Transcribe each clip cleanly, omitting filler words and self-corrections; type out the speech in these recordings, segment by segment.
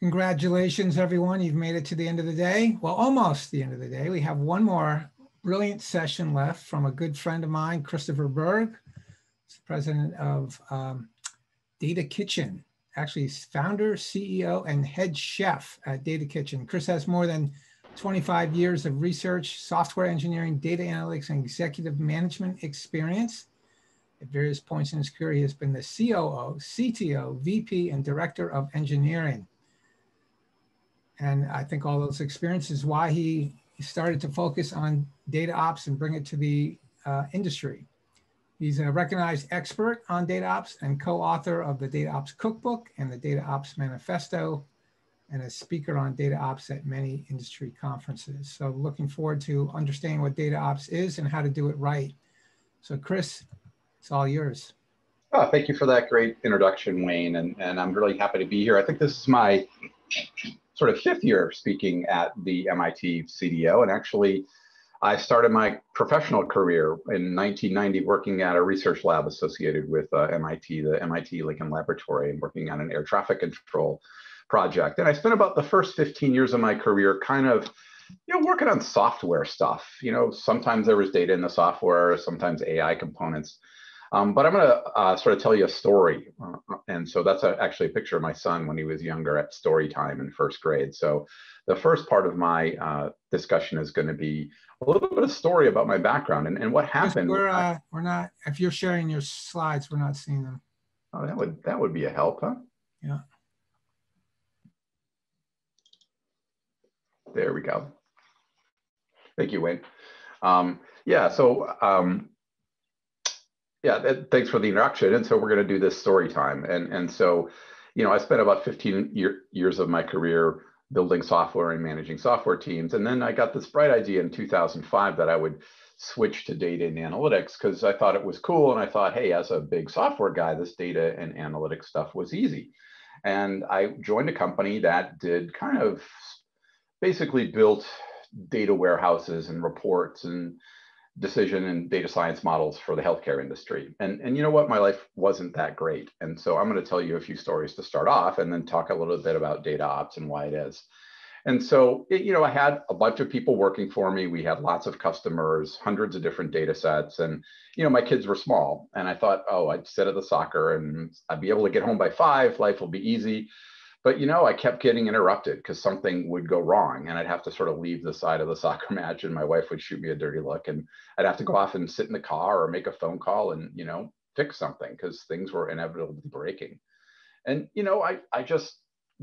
Congratulations, everyone. You've made it to the end of the day. Well, almost the end of the day. We have one more brilliant session left from a good friend of mine, Christopher Bergh, president of DataKitchen, actually founder, CEO, and head chef at DataKitchen. Chris has more than 25 years of research, software engineering, data analytics, and executive management experience. At various points in his career, he has been the COO, CTO, VP, and Director of Engineering. And I think all those experiences is why he started to focus on data ops and bring it to the industry. He's a recognized expert on data ops and co-author of the Data Ops Cookbook and the Data Ops Manifesto, and a speaker on data ops at many industry conferences. So looking forward to understanding what data ops is and how to do it right. So Chris, it's all yours. Oh, thank you for that great introduction, Wayne. And I'm really happy to be here. I think this is my sort of fifth year speaking at the MIT CDO. And actually, I started my professional career in 1990 working at a research lab associated with MIT, the MIT Lincoln Laboratory, and working on an air traffic control project. And I spent about the first 15 years of my career kind of, working on software stuff. Sometimes there was data in the software, sometimes AI components. But I'm going to sort of tell you a story. And so that's actually a picture of my son when he was younger at story time in first grade. So the first part of my discussion is going to be a little bit of story about my background and what happened. We're not, if you're sharing your slides, we're not seeing them. Oh, that would be a help, huh? Yeah. There we go. Thank you, Wayne. Thanks for the introduction. And so we're going to do this story time. And so, I spent about 15 years of my career building software and managing software teams. And then I got this bright idea in 2005 that I would switch to data and analytics because I thought it was cool. And I thought, hey, as a big software guy, this data and analytics stuff was easy. And I joined a company that did kind of basically built data warehouses and reports and decision and data science models for the healthcare industry. And you know what? My life wasn't that great. And so I'm going to tell you a few stories to start off and then talk a little bit about data ops and why it is. And so, I had a bunch of people working for me. We had lots of customers, hundreds of different data sets. And, my kids were small. And I thought, oh, I'd sit at the soccer and I'd be able to get home by 5. Life will be easy. But, I kept getting interrupted because something would go wrong and I'd have to sort of leave the side of the soccer match and my wife would shoot me a dirty look and I'd have to go off and sit in the car or make a phone call and, fix something because things were inevitably breaking. And, I just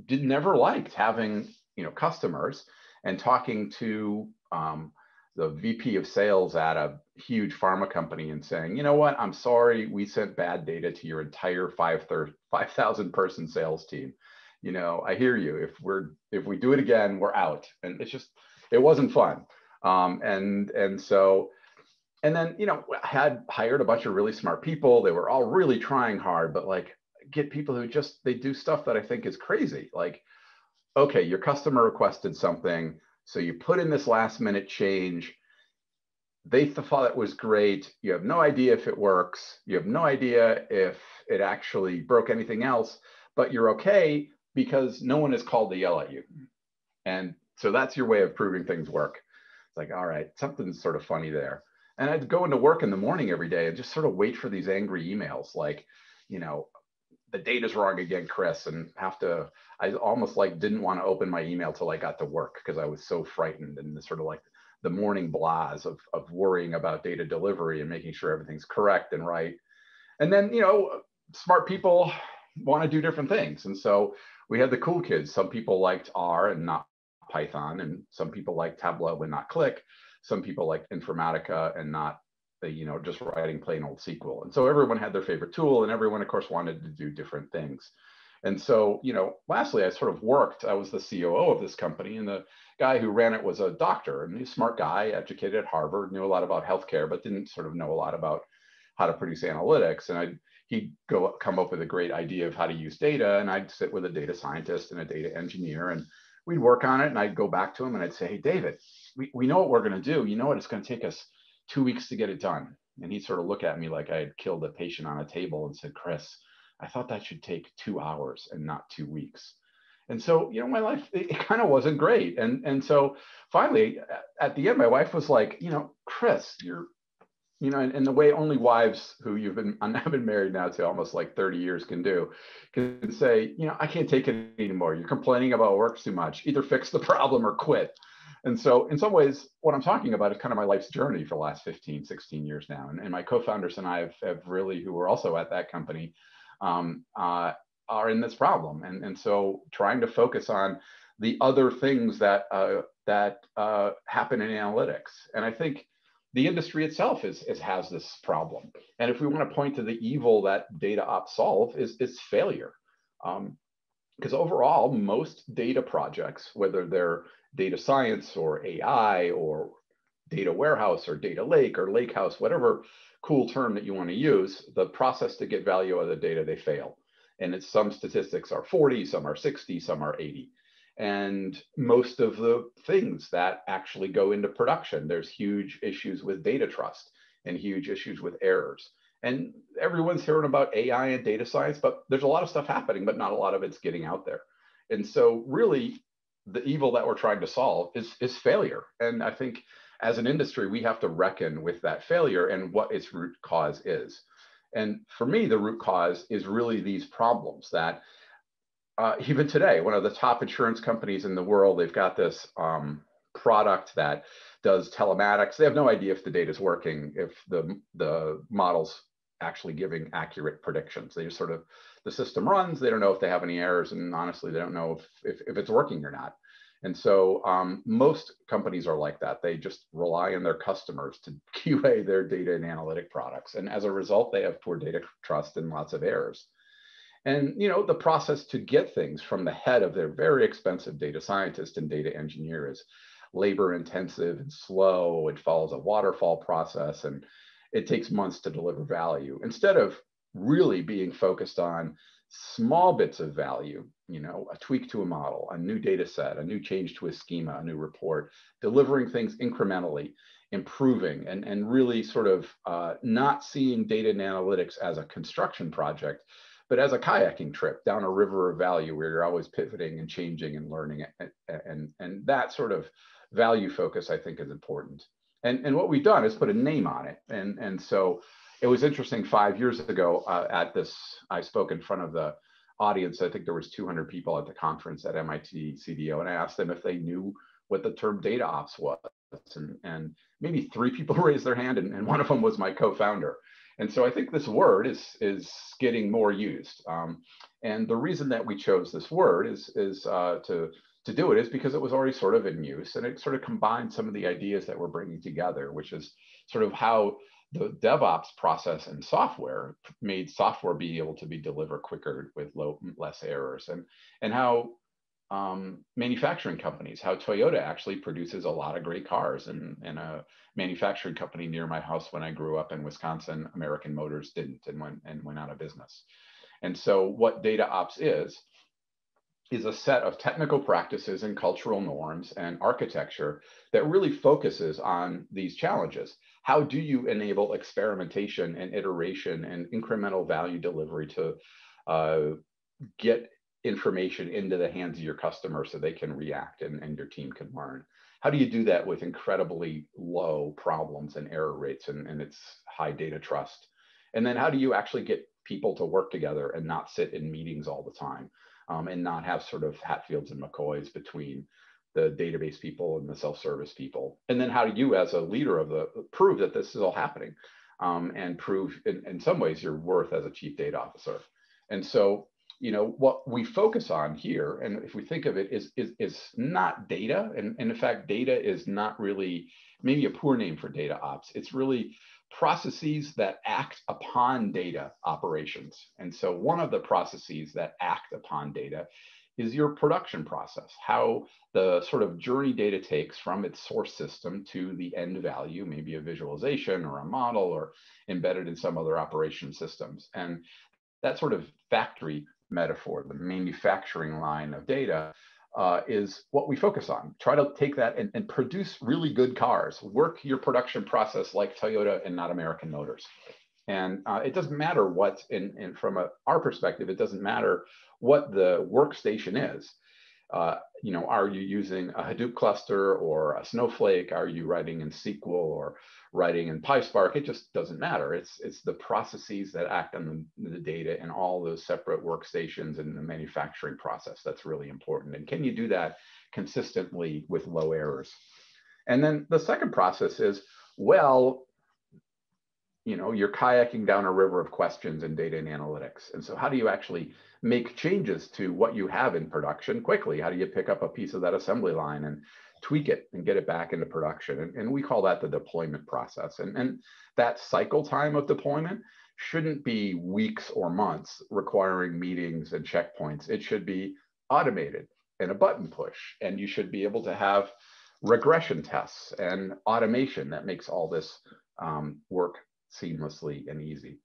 never liked having, customers and talking to the VP of sales at a huge pharma company and saying, you know what, I'm sorry, we sent bad data to your entire 5,000 person sales team. I hear you. If we do it again, we're out. And it wasn't fun. And then, I had hired a bunch of really smart people. They were all really trying hard, but get people who they do stuff that I think is crazy. Okay, your customer requested something. So you put in this last minute change. They thought it was great. You have no idea if it works. You have no idea if it actually broke anything else, but you're okay because no one is called to yell at you. And so that's your way of proving things work. It's all right, something's sort of funny there. And I'd go into work in the morning every day and just sort of wait for these angry emails the data's wrong again, Chris, and I almost didn't want to open my email till I got to work because I was so frightened and sort of the morning blahs of worrying about data delivery and making sure everything's correct and right. And then, smart people want to do different things. And so we had the cool kids. Some people liked R and not Python, and some people liked Tableau and not Click. Some people liked Informatica and not just writing plain old SQL. And so everyone had their favorite tool and everyone, of course, wanted to do different things. And so, lastly, I was the COO of this company, and the guy who ran it was a doctor, and he's a smart guy, educated at Harvard, knew a lot about healthcare, but didn't sort of know a lot about how to produce analytics. And he'd come up with a great idea of how to use data, and I'd sit with a data scientist and a data engineer, and we'd work on it, and I'd go back to him and I'd say, hey, David, we know what we're going to do. You know what? It's going to take us 2 weeks to get it done. And he'd sort of look at me like I had killed a patient on a table and said, Chris, I thought that should take 2 hours and not 2 weeks. And so, my life, it kind of wasn't great. And so finally, at the end, my wife was like, Chris, you're, and the way only wives who I've been married now to almost like 30 years can say, I can't take it anymore. You're complaining about work too much. Either fix the problem or quit. And so in some ways, what I'm talking about is kind of my life's journey for the last 15, 16 years now. And my co-founders and I have really, who are also at that company, are in this problem. And so trying to focus on the other things that happen in analytics. And I think the industry itself has this problem. And if we want to point to the evil that DataOps solve is failure. Because overall, most data projects, whether they're data science or AI or data warehouse or data lake or lake house, whatever cool term that you want to use, the process to get value out of the data, they fail. And some statistics are 40, some are 60, some are 80. And most of the things that actually go into production, there's huge issues with data trust and huge issues with errors. And everyone's hearing about AI and data science, but there's a lot of stuff happening, but not a lot of it's getting out there. And so really the evil that we're trying to solve is failure. And I think as an industry, we have to reckon with that failure and what its root cause is. And for me, the root cause is really these problems that even today, one of the top insurance companies in the world, they've got this product that does telematics. They have no idea if the data is working, if the model's actually giving accurate predictions. They just sort of, the system runs, they don't know if they have any errors, and honestly, they don't know if it's working or not. And so most companies are like that. They just rely on their customers to QA their data and analytic products. And as a result, they have poor data trust and lots of errors. And the process to get things from the head of their very expensive data scientist and data engineer is labor intensive and slow. It follows a waterfall process, and it takes months to deliver value. Instead of really being focused on small bits of value, a tweak to a model, a new data set, a new change to a schema, a new report, delivering things incrementally, improving, and really sort of not seeing data and analytics as a construction project, but as a kayaking trip down a river of value where you're always pivoting and changing and learning. And that sort of value focus, I think, is important. And what we've done is put a name on it. And so it was interesting 5 years ago at this, I spoke in front of the audience. I think there was 200 people at the conference at MIT CDO, and I asked them if they knew what the term DataOps was. And maybe 3 people raised their hand, and one of them was my co-founder. And so I think this word is getting more used. And the reason that we chose this word is to do it is because it was already sort of in use, and it sort of combined some of the ideas that we're bringing together, which is sort of how the DevOps process and software made software be able to be delivered quicker with less errors, and how manufacturing companies, how Toyota actually produces a lot of great cars, and a manufacturing company near my house when I grew up in Wisconsin, American Motors, didn't and went out of business. And so what DataOps is a set of technical practices and cultural norms and architecture that really focuses on these challenges. How do you enable experimentation and iteration and incremental value delivery to get information into the hands of your customers so they can react and your team can learn? How do you do that with incredibly low problems and error rates and its high data trust? And then how do you actually get people to work together and not sit in meetings all the time, and not have sort of Hatfields and McCoys between the database people and the self-service people? And then how do you, as a leader of prove that this is all happening, and prove in some ways your worth as a chief data officer? And so, what we focus on here, and if we think of it, is not data. And in fact, data is not really, maybe a poor name for data ops. It's really processes that act upon data operations. And so one of the processes that act upon data is your production process, how the sort of journey data takes from its source system to the end value, maybe a visualization or a model or embedded in some other operation systems. And that sort of factory metaphor, the manufacturing line of data, is what we focus on. Try to take that and produce really good cars. Work your production process like Toyota and not American Motors. And it doesn't matter what, from our perspective, it doesn't matter what the workstation is. Are you using a Hadoop cluster or a Snowflake? Are you writing in SQL or writing in PySpark? It just doesn't matter. It's the processes that act on the data and all those separate workstations and the manufacturing process that's really important. And can you do that consistently with low errors? And then the second process is, well, you're kayaking down a river of questions in data and analytics. And so how do you actually make changes to what you have in production quickly? How do you pick up a piece of that assembly line and tweak it and get it back into production? And we call that the deployment process. And that cycle time of deployment shouldn't be weeks or months requiring meetings and checkpoints. It should be automated and a button push. And you should be able to have regression tests and automation that makes all this work seamlessly and easy.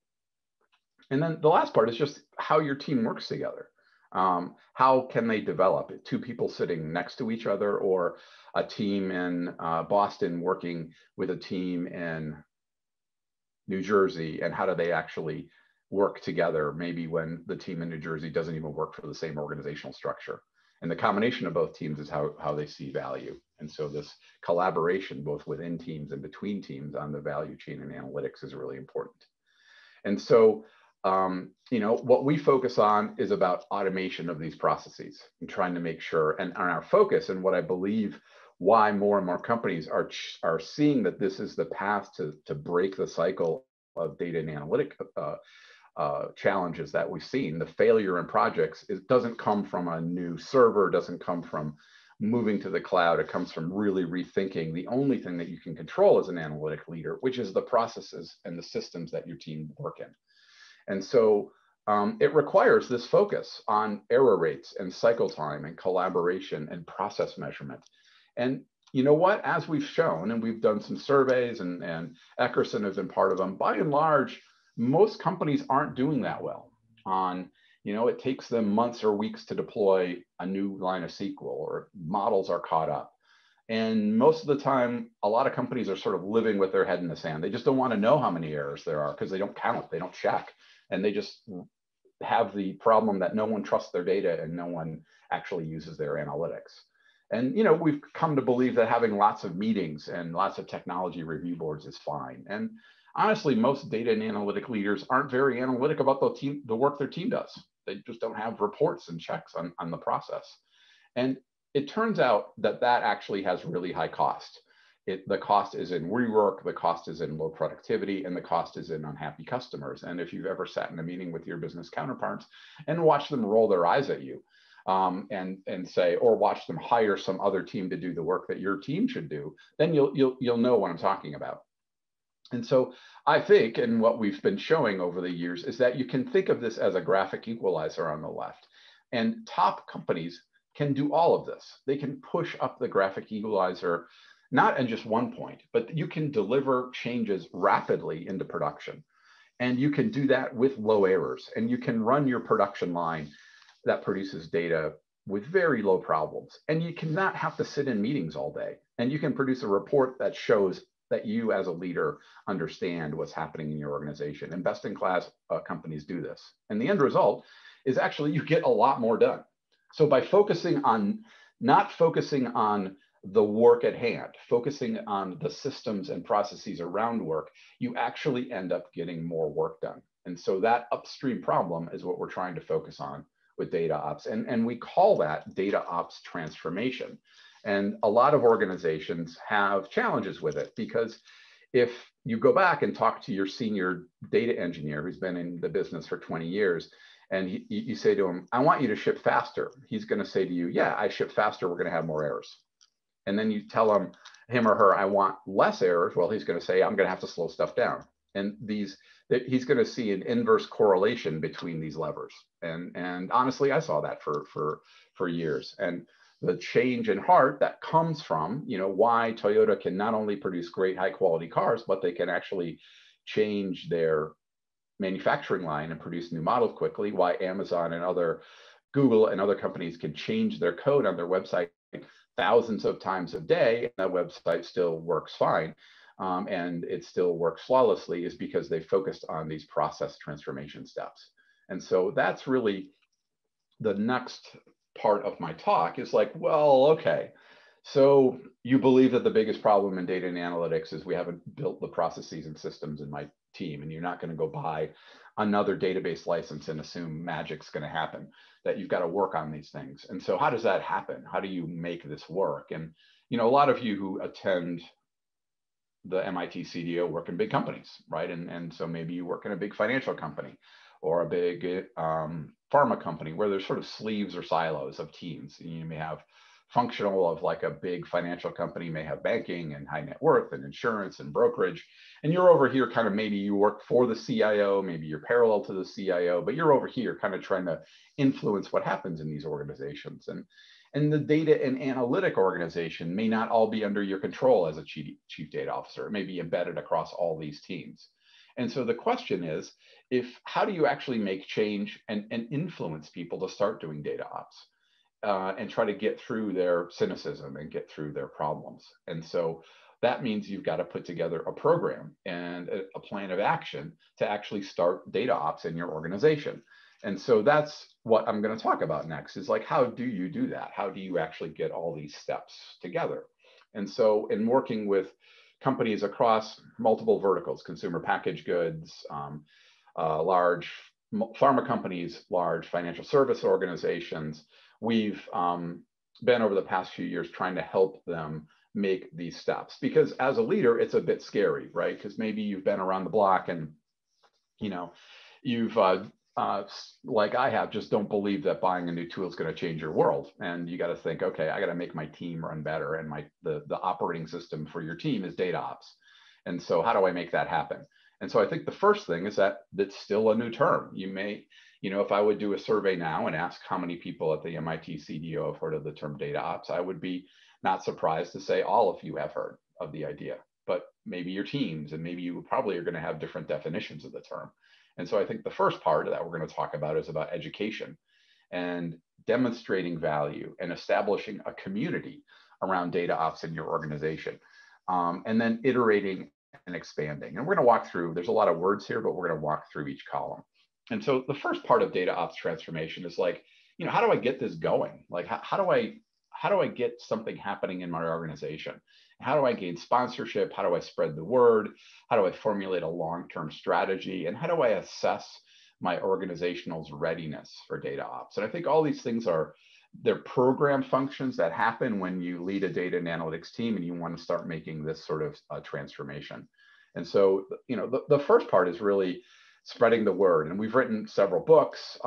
And then the last part is just how your team works together. How can they develop? Two people sitting next to each other, or a team in Boston working with a team in New Jersey, and how do they actually work together, maybe when the team in New Jersey doesn't even work for the same organizational structure. And the combination of both teams is how they see value. And so this collaboration, both within teams and between teams on the value chain and analytics, is really important. And so, what we focus on is about automation of these processes and trying to make sure, and our focus, and what I believe why more and more companies are seeing that this is the path to break the cycle of data and analytic challenges that we've seen. The failure in projects, it doesn't come from a new server, doesn't come from moving to the cloud. It comes from really rethinking the only thing that you can control as an analytic leader, which is the processes and the systems that your team work in. And so it requires this focus on error rates and cycle time and collaboration and process measurement. And you know what, as we've shown, and we've done some surveys, and Eckerson has been part of them, by and large, most companies aren't doing that well. It takes them months or weeks to deploy a new line of SQL, or models are caught up. And most of the time, a lot of companies are sort of living with their head in the sand. They just don't want to know how many errors there are because they don't count, they don't check. And they just have the problem that no one trusts their data and no one actually uses their analytics. And we've come to believe that having lots of meetings and lots of technology review boards is fine. And honestly, most data and analytic leaders aren't very analytic about the work their team does. They just don't have reports and checks on the process. And it turns out that actually has really high cost. The cost is in rework, the cost is in low productivity, and the cost is in unhappy customers. And if you've ever sat in a meeting with your business counterparts and watched them roll their eyes at you, and say, or watch them hire some other team to do the work that your team should do, then you'll know what I'm talking about. And so I think, and what we've been showing over the years, is that you can think of this as a graphic equalizer on the left. And top companies can do all of this. They can push up the graphic equalizer, not in just one point, but you can deliver changes rapidly into production. And you can do that with low errors. And you can run your production line that produces data with very low problems. And you cannot have to sit in meetings all day. And you can produce a report that shows that you as a leader understand what's happening in your organization. And best-in-class companies do this. And the end result is actually you get a lot more done. So by not focusing on the work at hand, focusing on the systems and processes around work, you actually end up getting more work done. And so that upstream problem is what we're trying to focus on with DataOps. And we call that DataOps transformation. And a lot of organizations have challenges with it, because if you go back and talk to your senior data engineer who's been in the business for 20 years, and you say to him, I want you to ship faster, he's going to say to you, yeah, I ship faster, we're going to have more errors. And then you tell him or her, I want less errors. Well, he's going to say, I'm going to have to slow stuff down. And he's going to see an inverse correlation between these levers. And honestly, I saw that for years. And the change in heart that comes from, why Toyota can not only produce great high quality cars, but they can actually change their manufacturing line and produce new models quickly, why Amazon and Google and other companies can change their code on their website thousands of times a day, and that website still works fine, and it still works flawlessly, is because they focused on these process transformation steps. And so that's really the next part of my talk is like, well, okay, so you believe that the biggest problem in data and analytics is we haven't built the processes and systems in my team, and you're not going to go buy another database license and assume magic's going to happen, that you've got to work on these things. And so how does that happen? How do you make this work? And, you know, a lot of you who attend the MIT CDO work in big companies, right? And so maybe you work in a big financial company or a big pharma company where there's sort of sleeves or silos of teams. You may have functional of like a big financial company may have banking and high net worth and insurance and brokerage. And you're over here kind of, maybe you work for the CIO, maybe you're parallel to the CIO, but you're over here kind of trying to influence what happens in these organizations. And the data and analytic organization may not all be under your control as a chief data officer. It may be embedded across all these teams. And so the question is, how do you actually make change and influence people to start doing data ops? And try to get through their cynicism and get through their problems. And so that means you've got to put together a program and a plan of action to actually start data ops in your organization. And so that's what I'm going to talk about next, is like, how do you do that? How do you actually get all these steps together? And so in working with companies across multiple verticals, consumer packaged goods, large pharma companies, large financial service organizations, we've been over the past few years trying to help them make these steps, because as a leader, it's a bit scary, right? Because maybe you've been around the block and, you know, you've, like I have, just don't believe that buying a new tool is going to change your world. And you got to think, okay, I got to make my team run better. And the operating system for your team is data ops. And so how do I make that happen? And so I think the first thing is that that's still a new term. You may, you know, if I would do a survey now and ask how many people at the MIT CDO have heard of the term data ops, I would be not surprised to say all of you have heard of the idea, but maybe your teams, and maybe you probably are going to have different definitions of the term. And so I think the first part that we're going to talk about is about education and demonstrating value and establishing a community around data ops in your organization, and then iterating and expanding. And we're going to walk through, there's a lot of words here, but we're going to walk through each column. And so the first part of data ops transformation is like, you know, how do I get this going? Like, how do I get something happening in my organization? How do I gain sponsorship? How do I spread the word? How do I formulate a long-term strategy? And how do I assess my organizational's readiness for data ops? And I think all these things they're program functions that happen when you lead a data and analytics team and you want to start making this sort of transformation. And so, you know, the first part is really spreading the word. And we've written several books.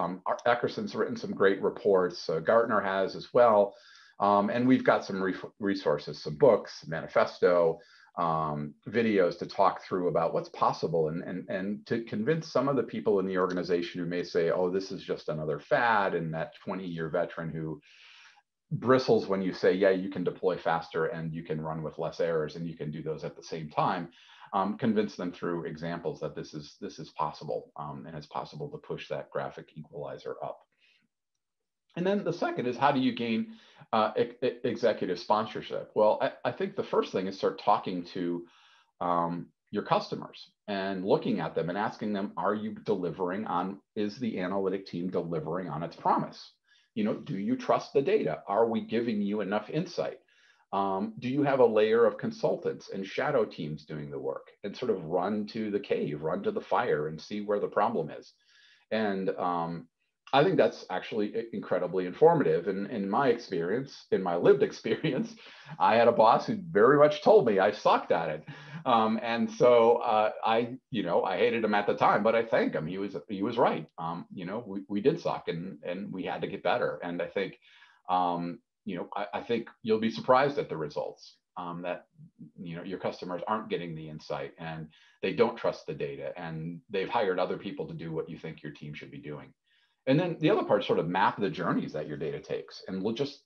Eckerson's written some great reports. Gartner has as well. And we've got some resources, some books, manifesto, videos to talk through about what's possible and to convince some of the people in the organization who may say, oh, this is just another fad, and that 20-year veteran who bristles when you say, yeah, you can deploy faster and you can run with less errors and you can do those at the same time. Convince them through examples that this is possible, and it's possible to push that graphic equalizer up. And then the second is, how do you gain executive sponsorship? Well, I think the first thing is start talking to your customers and looking at them and asking them, are you delivering on, is the analytic team delivering on its promise? You know, do you trust the data? Are we giving you enough insight? Do you have a layer of consultants and shadow teams doing the work, and sort of run to the cave, run to the fire and see where the problem is? And I think that's actually incredibly informative. And in my experience, in my lived experience, I had a boss who very much told me I sucked at it. And so I hated him at the time, but I thank him. He was right. You know, we did suck, and we had to get better. And I think, you know, I think you'll be surprised at the results, that, you know, your customers aren't getting the insight and they don't trust the data, and they've hired other people to do what you think your team should be doing. And then the other part is sort of map the journeys that your data takes. And we'll just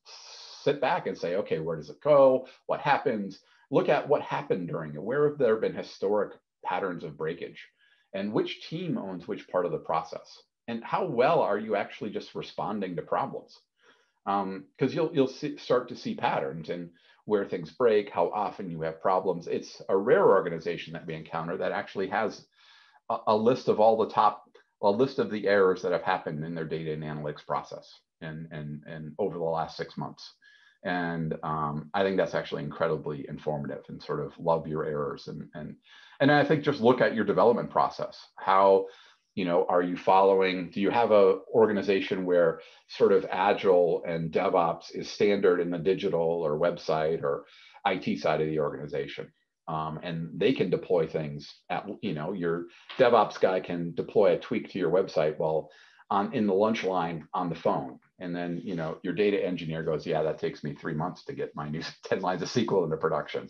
sit back and say, okay, where does it go? What happens? Look at what happened during it. Where have there been historic patterns of breakage? And which team owns which part of the process? And how well are you actually just responding to problems? Because you'll start to see patterns in where things break, how often you have problems. It's a rare organization that we encounter that actually has a list of the errors that have happened in their data and analytics process. and over the last 6 months. And I think that's actually incredibly informative, and sort of love your errors. And I think just look at your development process. How, are you following, do you have a organization where sort of Agile and DevOps is standard in the digital or website or IT side of the organization? And they can deploy things at, your DevOps guy can deploy a tweak to your website while in the lunch line on the phone. And then, your data engineer goes, yeah, that takes me 3 months to get my new 10 lines of SQL into production.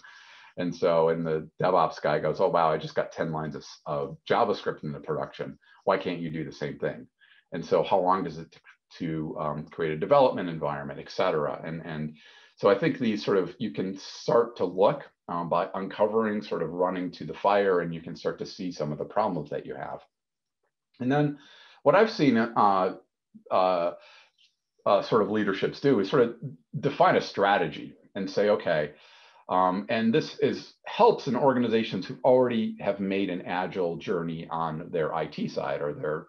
And so, and the DevOps guy goes, oh, wow, I just got 10 lines of JavaScript into production. Why can't you do the same thing? And so how long does it to create a development environment, et cetera? And so I think these sort of, you can start to look by uncovering, sort of running to the fire, and you can start to see some of the problems that you have. And then what I've seen sort of leaderships do is sort of define a strategy and say, okay, and this helps in organizations who already have made an agile journey on their IT side or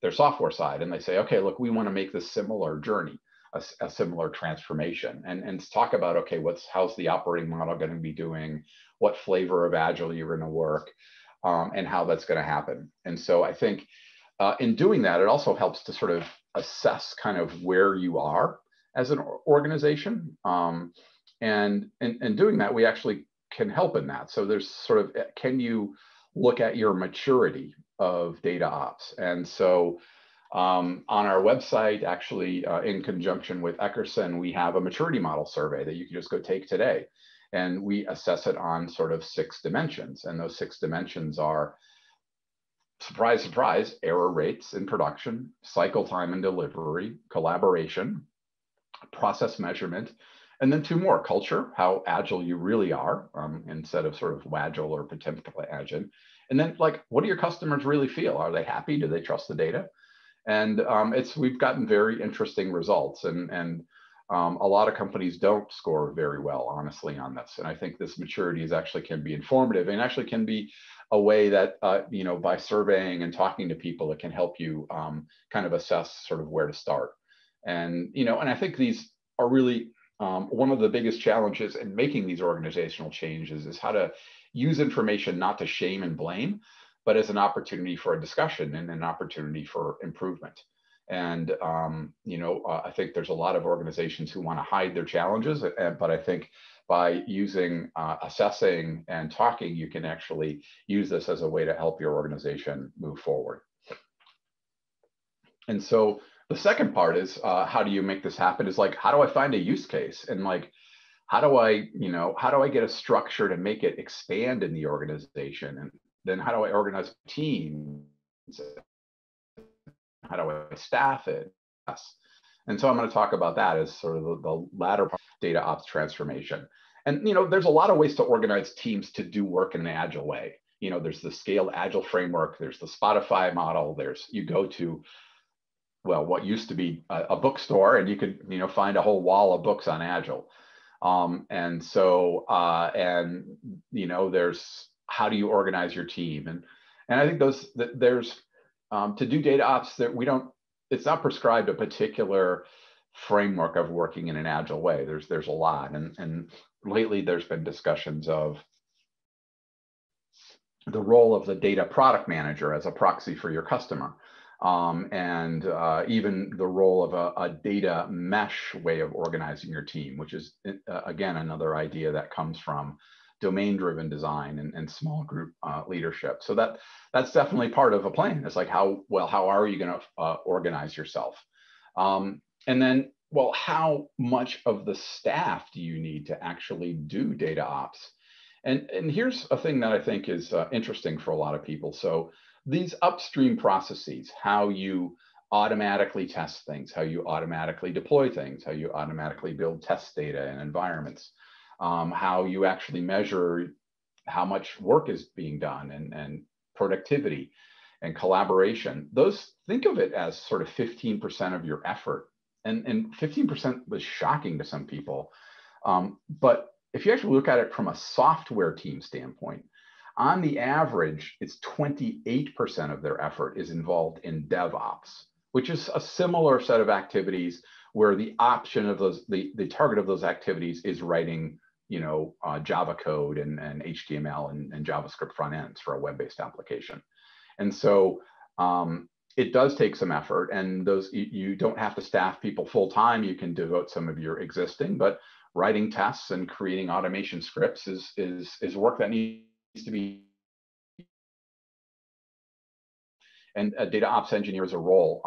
their software side. And they say, okay, look, we want to make this similar journey, a similar transformation, and talk about, okay, how's the operating model going to be doing, what flavor of agile you're going to work, and how that's going to happen. And so I think in doing that, it also helps to sort of assess kind of where you are as an organization. And in doing that, we actually can help in that. So there's sort of, can you look at your maturity of DataOps? And so on our website, actually in conjunction with Eckerson, we have a maturity model survey that you can just go take today. And we assess it on sort of 6 dimensions. And those 6 dimensions are, surprise, surprise, error rates in production, cycle time and delivery, collaboration, process measurement, and then 2 more, culture, how agile you really are, instead of sort of wagile or potentially agile. And then, like, what do your customers really feel? Are they happy? Do they trust the data? And we've gotten very interesting results. And a lot of companies don't score very well, honestly, on this. And I think this maturity can be informative, and actually can be a way that, by surveying and talking to people, it can help you kind of assess sort of where to start. And, and I think these are really, one of the biggest challenges in making these organizational changes is how to use information not to shame and blame, but as an opportunity for a discussion and an opportunity for improvement. And, I think there's a lot of organizations who want to hide their challenges, but I think by using assessing and talking, you can actually use this as a way to help your organization move forward. And so the second part is, how do you make this happen? Is like, how do I find a use case? And like, how do I get a structure to make it expand in the organization? And then how do I organize teams? How do I staff it? Yes. And so I'm going to talk about that as sort of the latter part of DataOps transformation. And, there's a lot of ways to organize teams to do work in an agile way. There's the scaled agile framework, there's the Spotify model, you go to, well, what used to be a bookstore, and you could, find a whole wall of books on agile. And so, there's how do you organize your team? And I think there's, to do DataOps, it's not prescribed a particular framework of working in an agile way. There's a lot. And lately there's been discussions of the role of the data product manager as a proxy for your customer. And even the role of a data mesh way of organizing your team, which is, again, another idea that comes from domain-driven design and small group leadership. So that's definitely part of a plan. It's like, how are you going to organize yourself? And then, well, how much of the staff do you need to actually do DataOps? And here's a thing that I think is interesting for a lot of people. So these upstream processes, how you automatically test things, how you automatically deploy things, how you automatically build test data in environments, how you actually measure how much work is being done, and productivity and collaboration. Think of it as sort of 15% of your effort. And 15% was shocking to some people. But if you actually look at it from a software team standpoint, on the average, it's 28% of their effort is involved in DevOps, which is a similar set of activities where the option of those, the target of those activities is writing, Java code and HTML and JavaScript front ends for a web-based application. And so it does take some effort, and you don't have to staff people full time. You can devote some of your existing, but writing tests and creating automation scripts is work that needs to be. And a data ops engineer is a role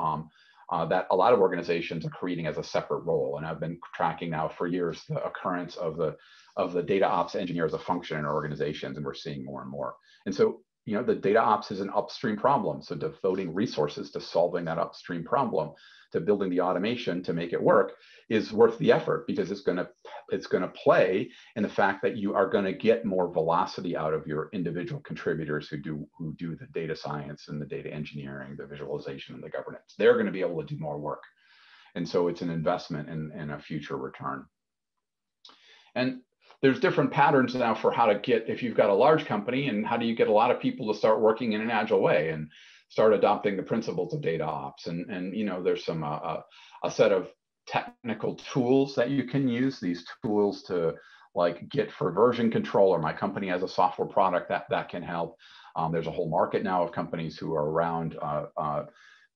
that a lot of organizations are creating as a separate role. And I've been tracking now for years the occurrence of the data ops engineer as a function in our organizations, and we're seeing more and more. And so, the data ops is an upstream problem. So devoting resources to solving that upstream problem, to building the automation to make it work, is worth the effort, because it's going to play in the fact that you are going to get more velocity out of your individual contributors who do the data science and the data engineering, the visualization and the governance. They're going to be able to do more work. And so it's an investment in a future return. And there's different patterns now for how to get, if you've got a large company, and how do you get a lot of people to start working in an agile way and start adopting the principles of data ops. And there's some a set of technical tools that you can use, these tools to like Git for version control, or my company has a software product that can help. There's a whole market now of companies who are around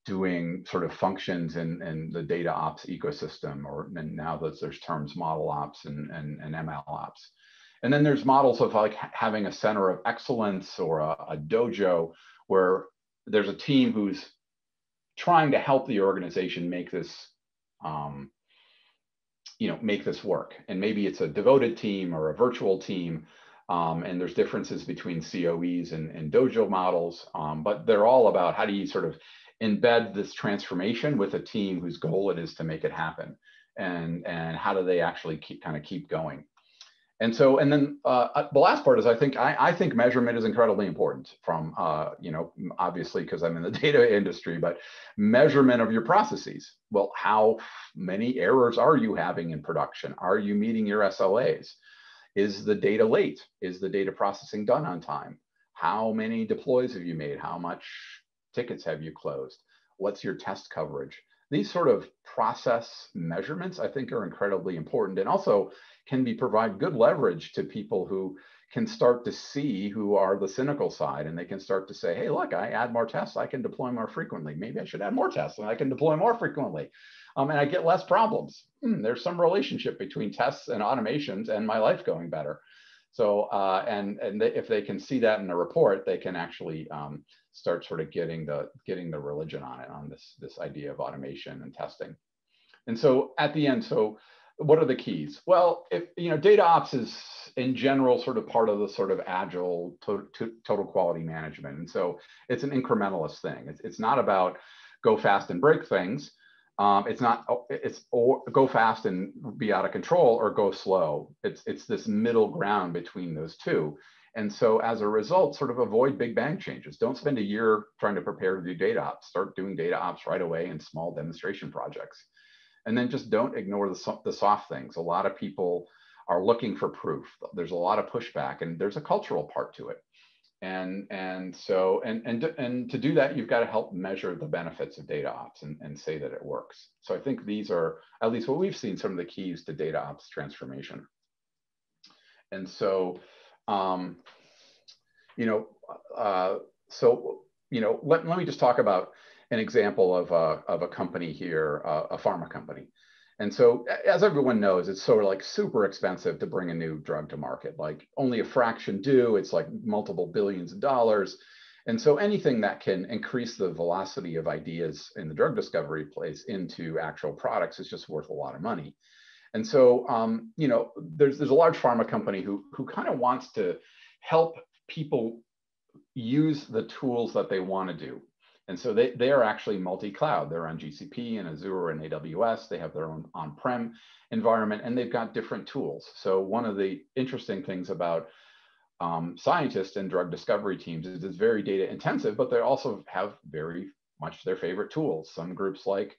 doing sort of functions in the data ops ecosystem, and now there's terms model ops and ML ops. And then there's models of like having a center of excellence or a dojo where there's a team who's trying to help the organization make this, make this work. And maybe it's a devoted team or a virtual team. And there's differences between COEs and dojo models, but they're all about how do you sort of embed this transformation with a team whose goal it is to make it happen, and how do they actually keep going. And so, and then the last part is I think measurement is incredibly important from, obviously because I'm in the data industry, but measurement of your processes. Well, how many errors are you having in production? Are you meeting your SLAs? Is the data late? Is the data processing done on time? How many deploys have you made? How much tickets have you closed? What's your test coverage? These sort of process measurements, I think, are incredibly important, and also can provide good leverage to people who can start to see, who are the cynical side, and they can start to say, hey, look, I add more tests, I can deploy more frequently. Maybe I should add more tests and I can deploy more frequently. And I get less problems. There's some relationship between tests and automations and my life going better. So, if they can see that in a report, they can actually start sort of getting the religion on it, on this idea of automation and testing. And so at the end, so what are the keys? Well, if data ops is in general sort of part of the sort of agile total quality management. And so it's an incrementalist thing. It's not about go fast and break things. It's or go fast and be out of control, or go slow. It's this middle ground between those two. And so as a result, sort of avoid big bang changes. Don't spend a year trying to prepare to do data ops. Start doing data ops right away in small demonstration projects. And then just don't ignore the soft things. A lot of people are looking for proof. There's a lot of pushback, and there's a cultural part to it. And so to do that, you've got to help measure the benefits of data ops and say that it works. So I think these are, at least what we've seen, some of the keys to data ops transformation. And so, let me just talk about an example of a company here, a pharma company. And so, as everyone knows, it's sort of like super expensive to bring a new drug to market, like only a fraction do. It's like multiple billions of dollars. And so anything that can increase the velocity of ideas in the drug discovery place into actual products is just worth a lot of money. And so, there's a large pharma company who kind of wants to help people use the tools that they want to do. And so they are actually multi-cloud. They're on GCP and Azure and AWS. They have their own on-prem environment, and they've got different tools. So one of the interesting things about scientists and drug discovery teams is it's very data intensive, but they also have very much their favorite tools. Some groups like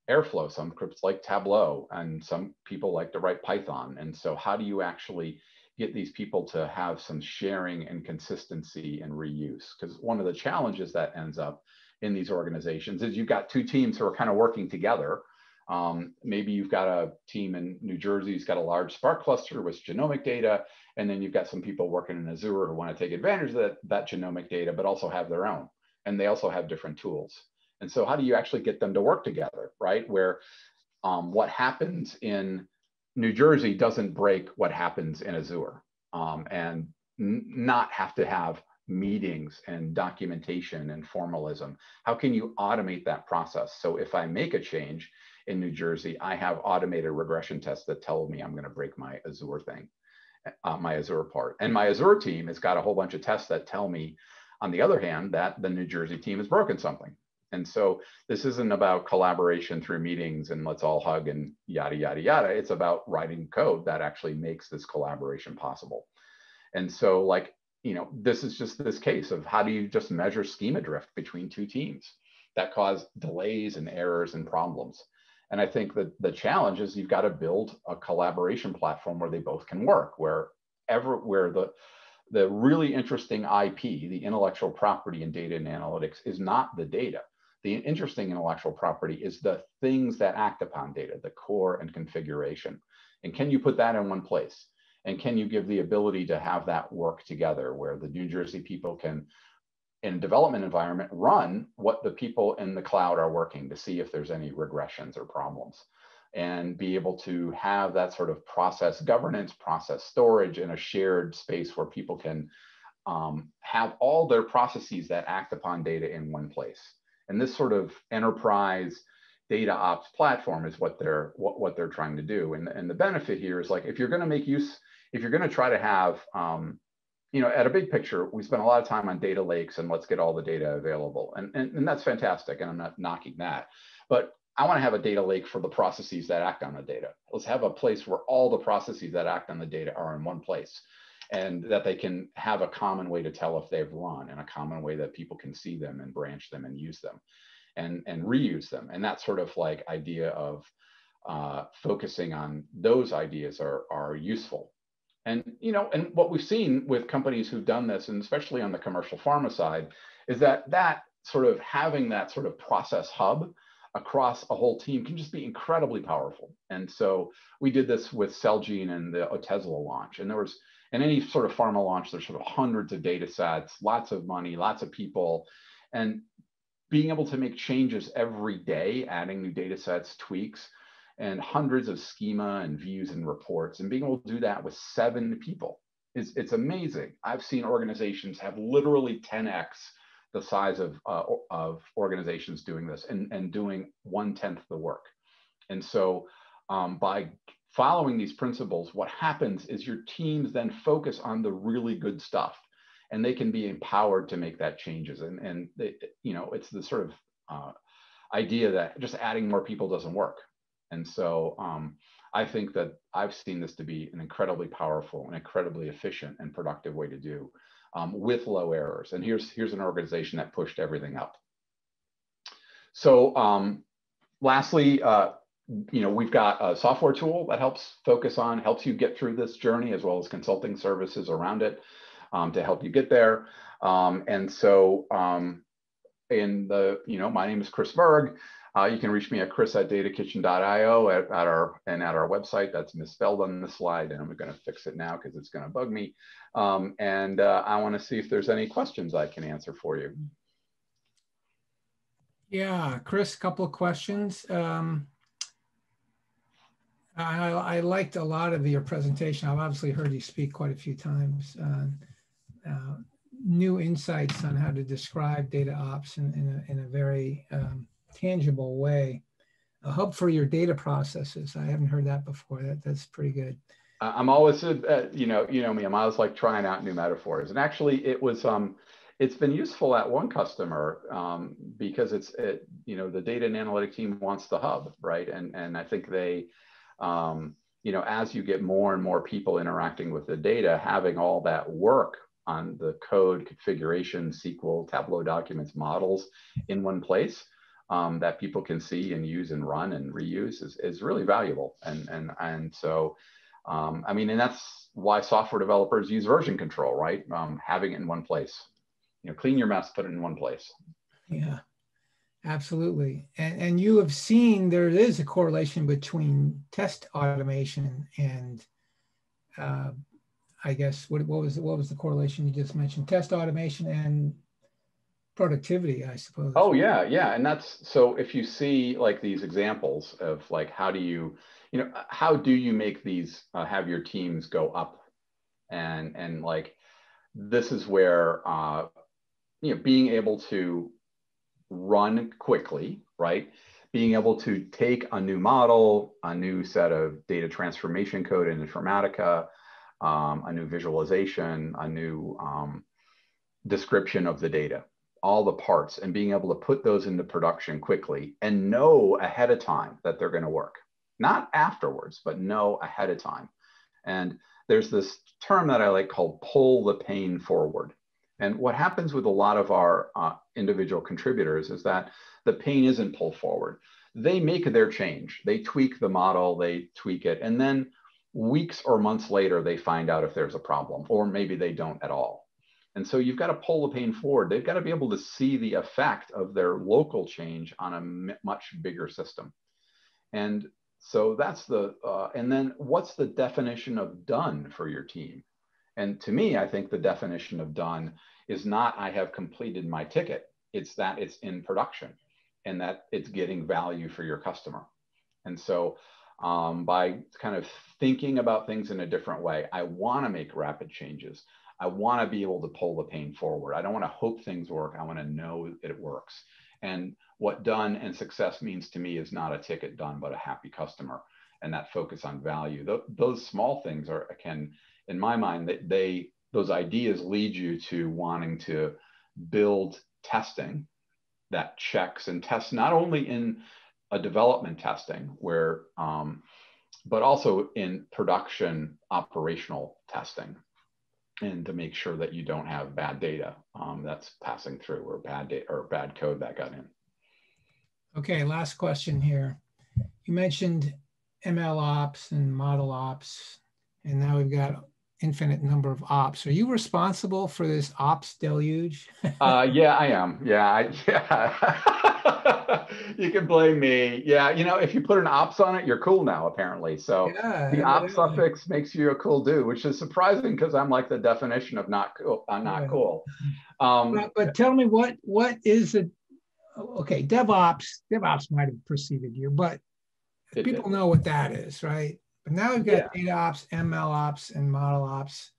Airflow, some groups like Tableau, and some people like to write Python. And so how do you actually get these people to have some sharing and consistency and reuse? Because one of the challenges that ends up in these organizations is you've got two teams who are kind of working together. Maybe you've got a team in New Jersey who's got a large Spark cluster with genomic data, and then you've got some people working in Azure who want to take advantage of that genomic data, but also have their own, and they also have different tools. And so how do you actually get them to work together, right? Where what happens in New Jersey doesn't break what happens in Azure, and not have to have meetings and documentation and formalism. How can you automate that process? So if I make a change in New Jersey, I have automated regression tests that tell me I'm going to break my Azure thing, my Azure part. And my Azure team has got a whole bunch of tests that tell me, on the other hand, that the New Jersey team has broken something. And so this isn't about collaboration through meetings and let's all hug and yada, yada, yada. It's about writing code that actually makes this collaboration possible. And so, like, you know, this is just this case of how do you just measure schema drift between two teams that cause delays and errors and problems. And I think that the challenge is you've got to build a collaboration platform where they both can work, where the really interesting IP, the intellectual property in data and analytics, is not the data. The interesting intellectual property is the things that act upon data, the core and configuration. And can you put that in one place? And can you give the ability to have that work together where the New Jersey people can, in a development environment, run what the people in the cloud are working to see if there's any regressions or problems, and be able to have that sort of process governance, process storage in a shared space where people can have all their processes that act upon data in one place. And this sort of enterprise DataOps platform is what they're trying to do. And the benefit here is, like, if you're going to make use, if you're going to try to have, you know, at a big picture, we spend a lot of time on data lakes and let's get all the data available. And that's fantastic. And I'm not knocking that. But I want to have a data lake for the processes that act on the data. Let's have a place where all the processes that act on the data are in one place, and that they can have a common way to tell if they've run, and a common way that people can see them and branch them and use them and reuse them. And that sort of like idea of focusing on those ideas are useful. And, you know, and what we've seen with companies who've done this, and especially on the commercial pharma side, is that sort of having that sort of process hub across a whole team can just be incredibly powerful. And so we did this with Celgene and the Otezla launch. And there was, in any sort of pharma launch, there's sort of hundreds of data sets, lots of money, lots of people, and being able to make changes every day, adding new data sets, tweaks, and hundreds of schema and views and reports, and being able to do that with 7 people it's amazing. I've seen organizations have literally 10x the size of organizations doing this and doing 1/10 the work. And so by following these principles, what happens is your teams then focus on the really good stuff, and they can be empowered to make that changes. And they, you know, it's the sort of idea that just adding more people doesn't work. And so I think that I've seen this to be an incredibly powerful and incredibly efficient and productive way to do with low errors. And here's an organization that pushed everything up. So lastly, you know, we've got a software tool that helps you get through this journey, as well as consulting services around it to help you get there. And so my name is Chris Bergh. You can reach me at chris@datakitchen.io at our website. That's misspelled on the slide, and I'm going to fix it now because it's going to bug me. I want to see if there's any questions I can answer for you. Yeah, Chris, a couple of questions. I liked a lot of your presentation. I've obviously heard you speak quite a few times. New insights on how to describe data ops in a very tangible way. A hub for your data processes. I haven't heard that before. That's pretty good. I'm always, you know me, I'm always like trying out new metaphors. And actually it was, it's been useful at one customer because you know, the data and analytic team wants the hub, right? And I think they, you know, as you get more and more people interacting with the data, having all that work on the code, configuration, SQL, Tableau documents, models in one place that people can see and use and run and reuse is really valuable. And so, I mean, and that's why software developers use version control, right? Having it in one place. You know, clean your mess, put it in one place. Yeah. Absolutely. And you have seen there is a correlation between test automation and I guess what was the correlation you just mentioned? Test automation and productivity, I suppose. Oh yeah, yeah. And that's, so if you see like these examples of like, how do you, how do you make these, have your teams go up? And like, this is where, being able to run quickly, right? Being able to take a new model, a new set of data transformation code in Informatica, a new visualization, a new description of the data, all the parts, and being able to put those into production quickly and know ahead of time that they're going to work. Not afterwards, but know ahead of time. And there's this term that I like called pull the pain forward. And what happens with a lot of our individual contributors is that the pain isn't pulled forward. They make their change. They tweak the model, they tweak it, and then weeks or months later, they find out if there's a problem, or maybe they don't at all. And so you've got to pull the pain forward. They've got to be able to see the effect of their local change on a much bigger system. And so that's the, and then what's the definition of done for your team? And to me, I think the definition of done is not I have completed my ticket. It's that it's in production and that it's getting value for your customer. And so by kind of thinking about things in a different way, I want to make rapid changes. I want to be able to pull the pain forward. I don't want to hope things work. I want to know that it works. And what done and success means to me is not a ticket done, but a happy customer. And that focus on value. Those small things can, in my mind, those ideas lead you to wanting to build testing that checks and tests not only in a development testing where, but also in production operational testing, and to make sure that you don't have bad data that's passing through, or bad data or bad code that got in. Okay, last question here. You mentioned ML ops and model ops, and now we've got infinite number of ops. Are you responsible for this ops deluge? Yeah, I am. Yeah. You can blame me. Yeah, if you put an ops on it, you're cool now, apparently. So yeah, the ops suffix makes you a cool dude, which is surprising because I'm like the definition of not cool. I'm not cool. But tell me what is it? Okay, DevOps might have preceded you, but people know what that is, right? But now we've got DataOps, ML ops, and model ops.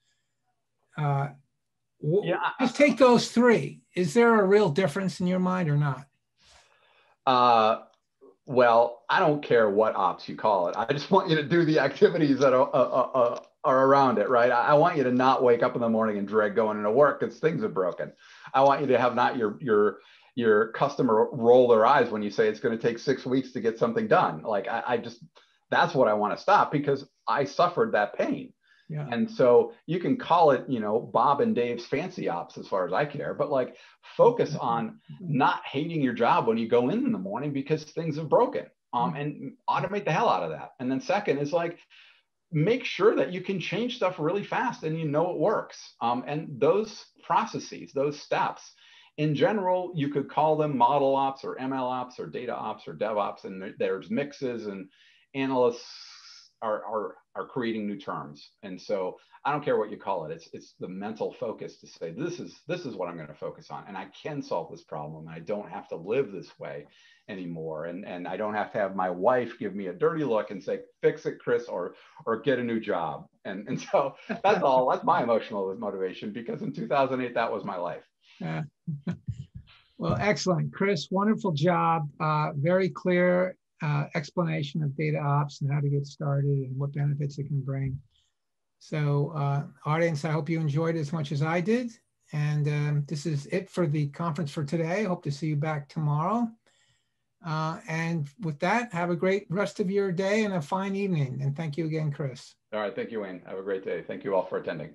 Just take those three. Is there a real difference in your mind or not? Well, I don't care what ops you call it. I just want you to do the activities that are around it, right? I want you to not wake up in the morning and dread going into work because things are broken. I want you to have not your customer roll their eyes when you say it's going to take 6 weeks to get something done. Like that's what I want to stop, because I suffered that pain. Yeah. And so you can call it, Bob and Dave's fancy ops as far as I care, but like focus on not hating your job when you go in the morning because things are broken, and automate the hell out of that. And then second is like, make sure that you can change stuff really fast and it works. And those processes, those steps, in general, you could call them model ops or ML ops or data ops or DevOps, and there's mixes, and analysts are creating new terms. And so I don't care what you call it. It's the mental focus to say, this is what I'm going to focus on, and I can solve this problem. I don't have to live this way anymore. And I don't have to have my wife give me a dirty look and say, fix it, Chris, or get a new job. And so that's all. That's my emotional motivation, because in 2008, that was my life. Well, excellent, Chris. Wonderful job. Very clear explanation of data ops and how to get started and what benefits it can bring. So audience, I hope you enjoyed it as much as I did. And this is it for the conference for today. Hope to see you back tomorrow. And with that, have a great rest of your day and a fine evening. And thank you again, Chris. All right. Thank you, Wayne. Have a great day. Thank you all for attending.